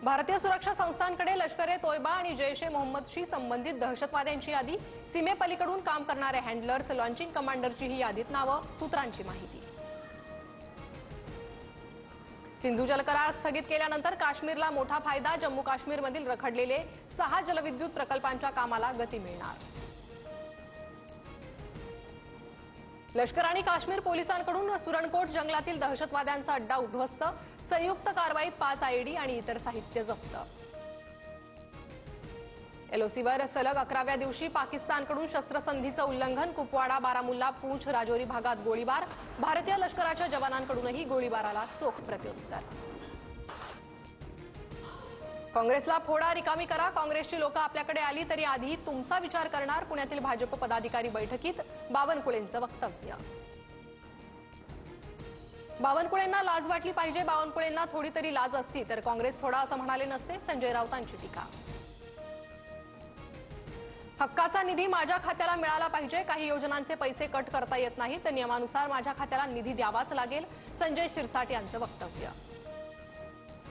भारतीय सुरक्षा संस्थांकडे लष्कर-ए-तोयबा आणि जैश-ए-मोहम्मदशी संबंधित दहशतवाद्यांची यादी, सीमेपलीकडून काम करणारे हँडलर्स, लॉन्चिंग कमांडरची ही यादीत नावं, सूत्रांची माहिती। सिंधू जलकरार स्थगित केल्यानंतर काश्मीरला मोठा फायदा, जम्मू काश्मीरमधील रखडलेले 6 जलविद्युत प्रकल्पांच्या कामाला गती मिळणार। लष्कर आणि काश्मीर पोलिसांकडून सुरणकोट जंगलातील दहशतवाद्यांचा अड्डा उद्ध्वस्त, संयुक्त कारवाईत 5 आयडी आणि इतर साहित्य जप्त। एलओसीवर सलग 11व्या दिवशी पाकिस्तानकडून शस्त्रसंधीचं उल्लंघन, कुपवाडा, बारामुल्ला, पूंछ, राजौरी भागात गोळीबार, भारतीय लष्कराच्या जवानांकडूनही गोळीबाराला चोख प्रत्युत्तर। काँग्रेसला फोडा, रिकामी करा, काँग्रेसची लोक आपल्याकडे आली तरी आधी तुमचा विचार करणार, पुण्यातील भाजप पदाधिकारी बैठकीत बावनकुळेंचं वक्तव्य। बावनकुळेंना लाज वाटली पाहिजे, बावनकुळेंना थोडी तरी लाज असती तर काँग्रेस फोडा असं म्हणाले नसते, संजय राऊतांची टीका। हक्काचा निधी माझ्या खात्याला मिळाला पाहिजे, काही योजनांचे पैसे कट करता येत नाहीत, नियमानुसार माझ्या खात्याला निधी द्यावाच लागेल, संजय शिरसाट यांचं वक्तव्य।